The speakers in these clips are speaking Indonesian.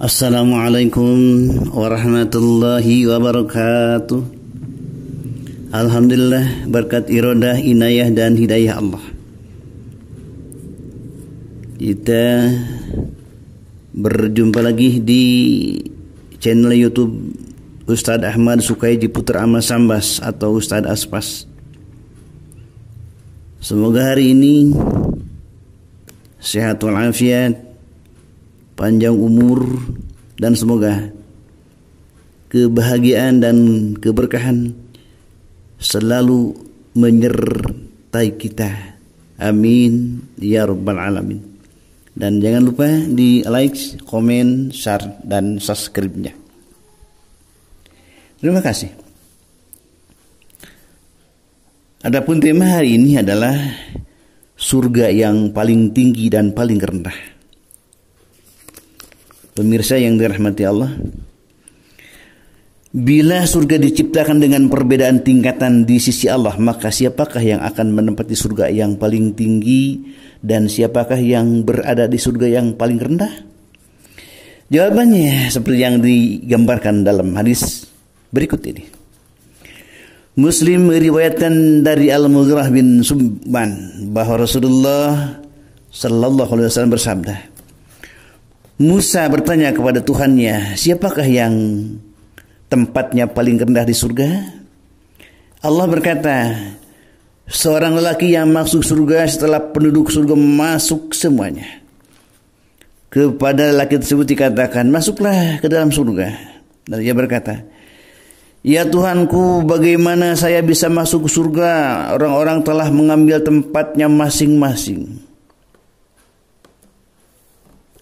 Assalamualaikum warahmatullahi wabarakatuh. Alhamdulillah, berkat iradah, inayah dan hidayah Allah, kita berjumpa lagi di channel YouTube Ustadz Ahmad Sukaiji Putra Amal Sambas atau Ustadz Aspas. Semoga hari ini sehat walafiat, panjang umur, dan semoga kebahagiaan dan keberkahan selalu menyertai kita. Amin ya rabbal alamin. Dan jangan lupa di like, komen, share, dan subscribe-nya. Terima kasih. Adapun tema hari ini adalah surga yang paling tinggi dan paling rendah. Pemirsa yang dirahmati Allah, bila surga diciptakan dengan perbedaan tingkatan di sisi Allah, maka siapakah yang akan menempati surga yang paling tinggi dan siapakah yang berada di surga yang paling rendah? Jawabannya seperti yang digambarkan dalam hadis berikut ini. Muslim meriwayatkan dari Al-Mughirah bin Subban bahwa Rasulullah sallallahu alaihi wasallam bersabda, Musa bertanya kepada Tuhannya, siapakah yang tempatnya paling rendah di surga? Allah berkata, seorang lelaki yang masuk surga setelah penduduk surga masuk semuanya. Kepada lelaki tersebut dikatakan, masuklah ke dalam surga. Dan dia berkata, ya Tuhanku, bagaimana saya bisa masuk surga? Orang-orang telah mengambil tempatnya masing-masing.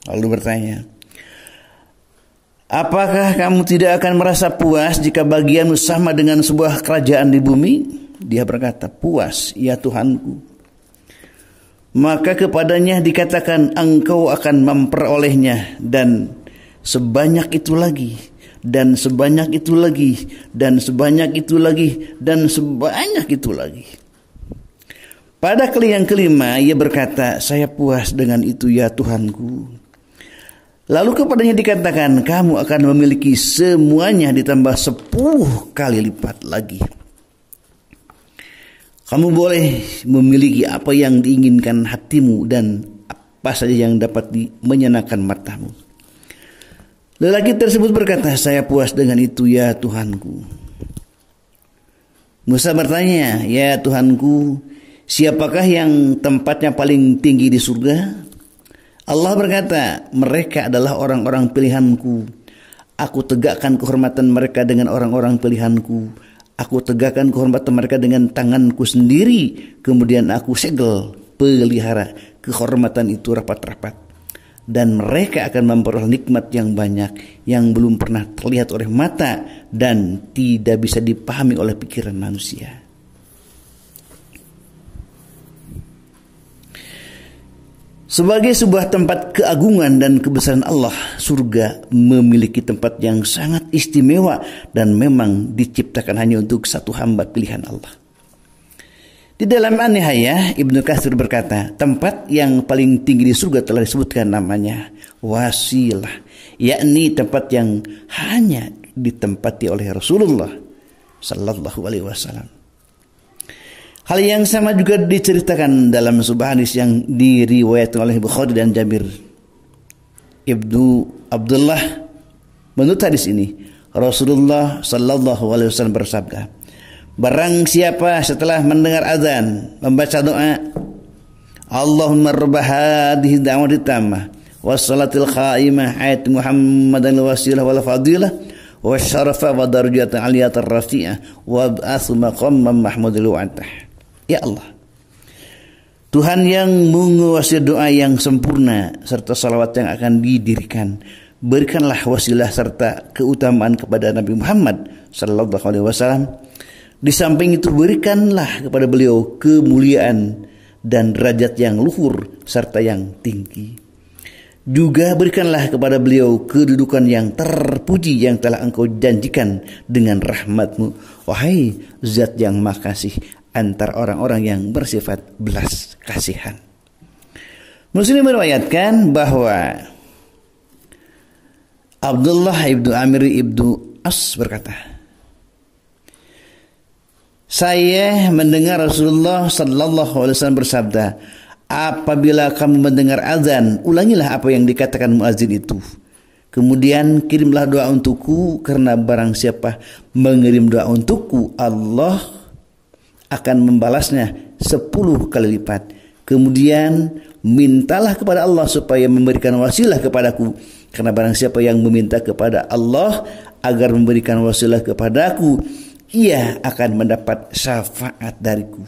Lalu bertanya, apakah kamu tidak akan merasa puas jika bagianmu sama dengan sebuah kerajaan di bumi? Dia berkata, puas, ya Tuhanku. Maka kepadanya dikatakan, engkau akan memperolehnya, dan sebanyak itu lagi, dan sebanyak itu lagi, dan sebanyak itu lagi, dan sebanyak itu lagi. Pada kali yang kelima, ia berkata, saya puas dengan itu, ya Tuhanku. Lalu kepadanya dikatakan, kamu akan memiliki semuanya ditambah 10 kali lipat lagi. Kamu boleh memiliki apa yang diinginkan hatimu dan apa saja yang dapat menyenangkan matamu. Lelaki tersebut berkata, saya puas dengan itu, ya Tuhanku. Musa bertanya, ya Tuhanku, siapakah yang tempatnya paling tinggi di surga? Allah berkata, mereka adalah orang-orang pilihanku. Aku tegakkan kehormatan mereka dengan orang-orang pilihanku. Aku tegakkan kehormatan mereka dengan tanganku sendiri. Kemudian aku segel, pelihara kehormatan itu rapat-rapat. Dan mereka akan memperoleh nikmat yang banyak yang belum pernah terlihat oleh mata dan tidak bisa dipahami oleh pikiran manusia. Sebagai sebuah tempat keagungan dan kebesaran Allah, surga memiliki tempat yang sangat istimewa dan memang diciptakan hanya untuk satu hamba pilihan Allah. Di dalam An-Nihayah, Ibnu Katsir berkata, tempat yang paling tinggi di surga telah disebutkan namanya Wasilah, yakni tempat yang hanya ditempati oleh Rasulullah sallallahu alaihi wasallam. Hal yang sama juga diceritakan dalam sebuah hadis yang diriwayatkan oleh Bukhari dan Jabir. Ibnu Abdullah menurut hadis ini, Rasulullah sallallahu alaihi wasallam bersabda, barang siapa setelah mendengar azan membaca doa, Allahumma rabb hadhihi da'wati tammah wassalatil qaimah ayat Muhammadan wasilah wal fadilah wa syarafa wa darajatan aliyatan rafi'ah wa ba'atsu maqamman mahmudul wa'atah. Ya Allah, Tuhan yang menguasai doa yang sempurna serta salawat yang akan didirikan, berikanlah wasilah serta keutamaan kepada Nabi Muhammad sallallahu alaihi wasallam. Di samping itu berikanlah kepada beliau kemuliaan dan derajat yang luhur serta yang tinggi. Juga berikanlah kepada beliau kedudukan yang terpuji yang telah engkau janjikan dengan rahmat-Mu, wahai Zat yang Maha Kasih antar orang-orang yang bersifat belas kasihan. Muslim meriwayatkan bahwa Abdullah ibnu Amir ibnu As berkata, saya mendengar Rasulullah sallallahu alaihi wasallam bersabda, apabila kamu mendengar azan, ulangilah apa yang dikatakan muazin itu. Kemudian kirimlah doa untukku, karena barang siapa mengirim doa untukku, Allah akan membalasnya 10 kali lipat. Kemudian mintalah kepada Allah supaya memberikan wasilah kepadaku, karena barang siapa yang meminta kepada Allah agar memberikan wasilah kepadaku, ia akan mendapat syafaat dariku.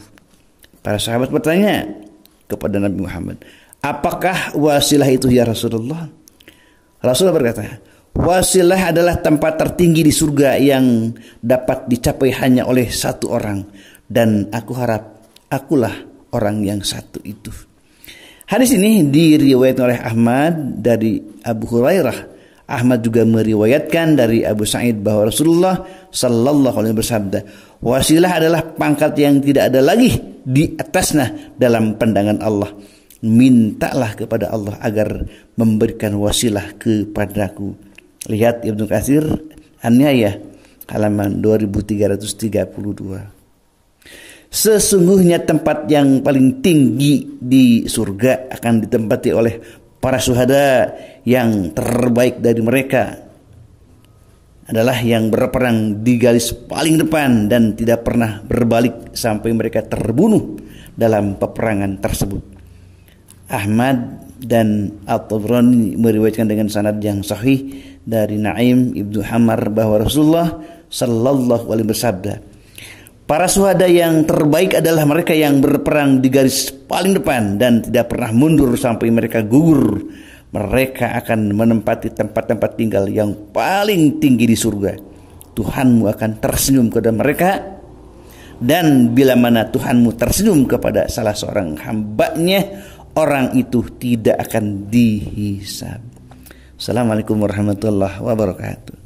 Para sahabat bertanya kepada Nabi Muhammad, apakah wasilah itu ya Rasulullah? Rasulullah berkata, wasilah adalah tempat tertinggi di surga yang dapat dicapai hanya oleh satu orang, dan aku harap akulah orang yang satu itu. Hadis ini diriwayatkan oleh Ahmad dari Abu Hurairah. Ahmad juga meriwayatkan dari Abu Sa'id bahwa Rasulullah sallallahu alaihi wasallam bersabda, wasilah adalah pangkat yang tidak ada lagi di atasnya dalam pandangan Allah. Mintalah kepada Allah agar memberikan wasilah kepadaku. Lihat Ibnu Katsir An-Nihayah halaman 2332. Sesungguhnya tempat yang paling tinggi di surga akan ditempati oleh para syuhada, yang terbaik dari mereka adalah yang berperang di garis paling depan dan tidak pernah berbalik sampai mereka terbunuh dalam peperangan tersebut. Ahmad dan At-Tabrani meriwayatkan dengan sanad yang sahih dari Naim ibnu Hammar bahwa Rasulullah sallallahu alaihi bersabda, para syuhada yang terbaik adalah mereka yang berperang di garis paling depan dan tidak pernah mundur sampai mereka gugur. Mereka akan menempati tempat-tempat tinggal yang paling tinggi di surga. Tuhanmu akan tersenyum kepada mereka, dan bila mana Tuhanmu tersenyum kepada salah seorang hambanya, orang itu tidak akan dihisab. Assalamualaikum warahmatullahi wabarakatuh.